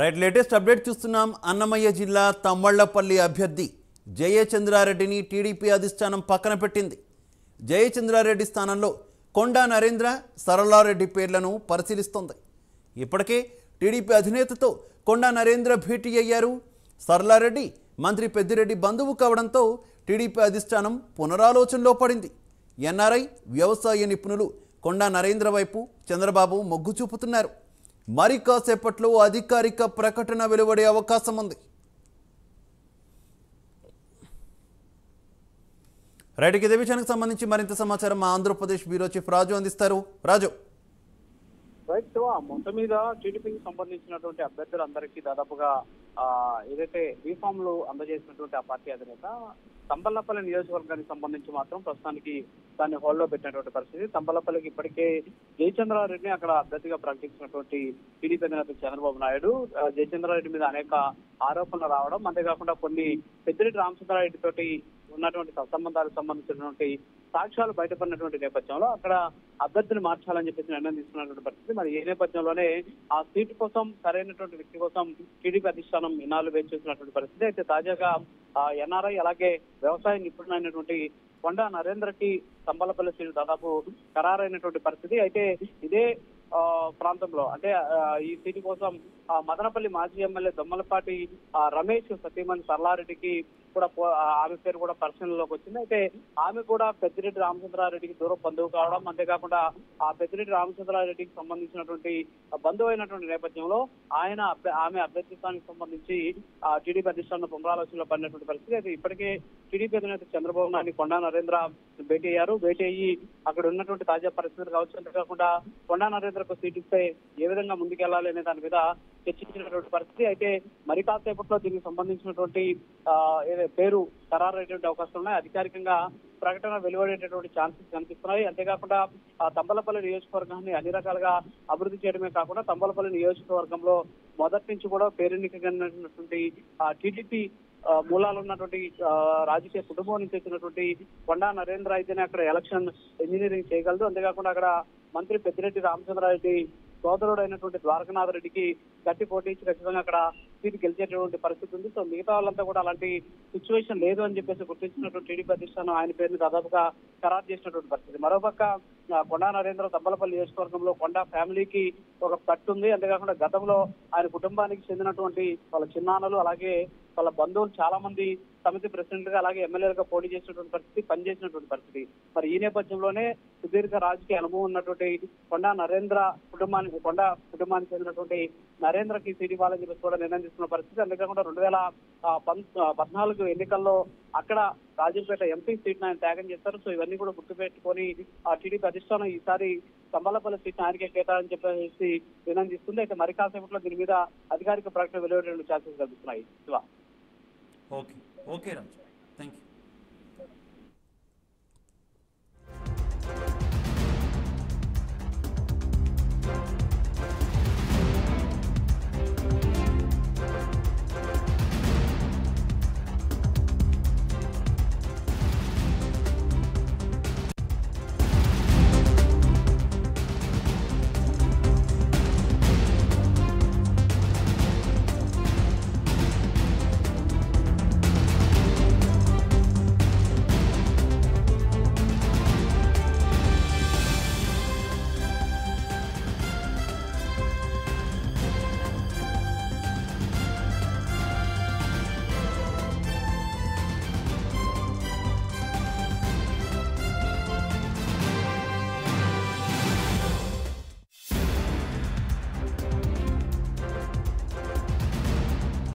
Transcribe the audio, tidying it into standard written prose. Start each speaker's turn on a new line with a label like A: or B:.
A: Right, latest update చూస్తున్నాం. అన్నమయ్య జిల్లా తమ్మళ్లపల్లి అభ్యర్థి జయచంద్రారెడ్డిని టీడీపీ అధిష్టానం పక్కన పెట్టింది. జయచంద్రారెడ్డి స్థానంలో కొండా నరేంద్ర, సరళారెడ్డి పేర్లను పరిశీలిస్తోంది. ఇప్పటికే టీడీపీ అధినేతతో కొండా నరేంద్ర భేటీ అయ్యారు. సరళారెడ్డి మంత్రి పెద్దిరెడ్డి బంధువు కావడంతో టీడీపీ అధిష్టానం పునరాలోచనలో పడింది. ఎన్ఆర్ఐ వ్యవసాయ నిపుణులు కొండా నరేంద్ర వైపు చంద్రబాబు మొగ్గు చూపుతున్నారు. మరి కాసేపట్లో అధికారిక ప్రకటన వెలువడే అవకాశం ఉంది. రైట్కి ఇదే విషయానికి సంబంధించి మరింత సమాచారం మా ఆంధ్రప్రదేశ్ బ్యూరో చీఫ్ రాజు అందిస్తారు. రాజు.
B: రైట్, మొత్తం మీద టీడీపీకి సంబంధించినటువంటి అభ్యర్థులందరికీ దాదాపుగా ఏదైతే బీఫామ్లు అందజేసినటువంటి ఆ పార్టీ అధినేత తంబళ్లపల్లి నియోజకవర్గానికి సంబంధించి మాత్రం ప్రస్తుతానికి దాన్ని హోల్డ్లో పెట్టినటువంటి పరిస్థితి. తంబళ్లపల్లికి ఇప్పటికే జయచంద్రారెడ్డిని అక్కడ అభ్యర్థిగా ప్రకటించినటువంటి టీడీపీ అధినేత చంద్రబాబు నాయుడు జయచంద్రారెడ్డి మీద అనేక ఆరోపణలు రావడం, అంతేకాకుండా కొన్ని పెద్దిరెడ్డి రామచంద్రారెడ్డి తోటి ఉన్నటువంటి సత్సంబంధాలకు సంబంధించినటువంటి సాక్ష్యాలు బయటపడినటువంటి నేపథ్యంలో అక్కడ అభ్యర్థిని మార్చాలని చెప్పేసి నిర్ణయం తీసుకున్నటువంటి పరిస్థితి. మరి ఈ నేపథ్యంలోనే ఆ సీటు కోసం సరైనటువంటి వ్యక్తి కోసం టీడీపీ అధిష్టానం ఇన్నాళ్ళు వేచి చూసినటువంటి పరిస్థితి. అయితే తాజాగా ఎన్ఆర్ఐ అలాగే వ్యవసాయ నిపుణులైనటువంటి కొండా నరేంద్రకి తంబళ్లపల్లి సీటు దాదాపు ఖరారైనటువంటి పరిస్థితి. అయితే ఇదే ప్రాంతంలో అంటే ఈ సీటు కోసం మదనపల్లి మాజీ ఎమ్మెల్యే దొమ్మలపాటి రమేష్ సతీమణి సరళారెడ్డికి కూడా ఆమె పేరు కూడా పరిశీలనలోకి వచ్చింది. అయితే ఆమె కూడా పెద్దిరెడ్డి రామచంద్రారెడ్డికి దూరం బంధువు కావడం, అంతేకాకుండా ఆ పెద్దిరెడ్డి రామచంద్రారెడ్డికి సంబంధించినటువంటి బంధువు అయినటువంటి నేపథ్యంలో ఆమె అభ్యర్థిత్వానికి సంబంధించి టీడీపీ అధిష్టానం పునరాలోచనలో పడినటువంటి పరిస్థితి. అయితే ఇప్పటికే టీడీపీ అధినేత చంద్రబాబు నాయుడు కొండా నరేంద్ర భేటీ అయ్యారు. భేటీ అయ్యి అక్కడ ఉన్నటువంటి తాజా పరిస్థితులు కావచ్చు, అంతేకాకుండా కొండా నరేంద్రకు సీట్ ఇస్తే ఏ విధంగా ముందుకెళ్లాలి అనే దాని మీద చర్చించినటువంటి పరిస్థితి. అయితే మరి కాసేపట్లో దీనికి సంబంధించినటువంటి పేరు ఖరారయ్యేటువంటి అవకాశాలు ఉన్నాయి. అధికారికంగా ప్రకటన వెలువడేటటువంటి ఛాన్సెస్ కనిపిస్తున్నాయి. అంతేకాకుండా తంబళ్లపల్లి నియోజకవర్గాన్ని అన్ని రకాలుగా అభివృద్ధి చేయడమే కాకుండా తంబళ్లపల్లి నియోజకవర్గంలో మొదటి నుంచి కూడా పేరెన్నికైనటువంటి టీడీపీ మూలాలు ఉన్నటువంటి రాజకీయ కుటుంబం నుంచి వచ్చినటువంటి కొండా నరేంద్ర అయితేనే అక్కడ ఎలక్షన్ ఇంజనీరింగ్ చేయగలదు. అంతేకాకుండా అక్కడ మంత్రి పెద్దిరెడ్డి రామచంద్రారెడ్డి సోదరుడు అయినటువంటి ద్వారకనాథ్ రెడ్డికి గట్టి పోటీ ఇచ్చి ఖచ్చితంగా అక్కడ సీటు గెలిచేటటువంటి పరిస్థితి ఉంది. సో మిగతా వాళ్ళంతా కూడా అలాంటి సిచ్యువేషన్ లేదు అని చెప్పేసి గుర్తించినటువంటి టీడీపీ అధిష్టానం ఆయన పేరుని దాదాపుగా ఖరారు చేసినటువంటి పరిస్థితి. మరోపక్క కొండా నరేంద్ర తంబళ్లపల్లి నియోజకవర్గంలో కొండా ఫ్యామిలీకి ఒక పట్టు ఉంది. అంతేకాకుండా గతంలో ఆయన కుటుంబానికి చెందినటువంటి వాళ్ళ చిన్నాన్నలు అలాగే వాళ్ళ బంధువులు చాలా మంది సమితి ప్రెసిడెంట్ గా అలాగే ఎమ్మెల్యేలుగా పోటీ చేసినటువంటి పరిస్థితి, పనిచేసినటువంటి పరిస్థితి. మరి ఈ నేపథ్యంలోనే సుదీర్ఘ రాజకీయ అనుభవం ఉన్నటువంటి కొండా కుటుంబానికి చెందినటువంటి నరేంద్రకి సీటు ఇవ్వాలని చెప్పేసి కూడా నిర్ణయం తీసుకున్న పరిస్థితి. అంతేకాకుండా 2014 ఎన్నికల్లో అక్కడ రాజంపేట ఎంపీ సీట్ను ఆయన త్యాగం చేస్తారు. సో ఇవన్నీ కూడా గుర్తుపెట్టుకొని టీడీపీ అధిష్టానం ఈసారి తంబళ్లపల్లి సీట్ను ఆయనకే కేటాయని చెప్పేసి నిర్ణయం తీసుకుంది. అయితే మరి కాసేపట్లో దీని మీద అధికారిక ప్రకటన వెలువడే ఛాన్సెస్ కనిపిస్తున్నాయి.
A: Okay Raju, thank you.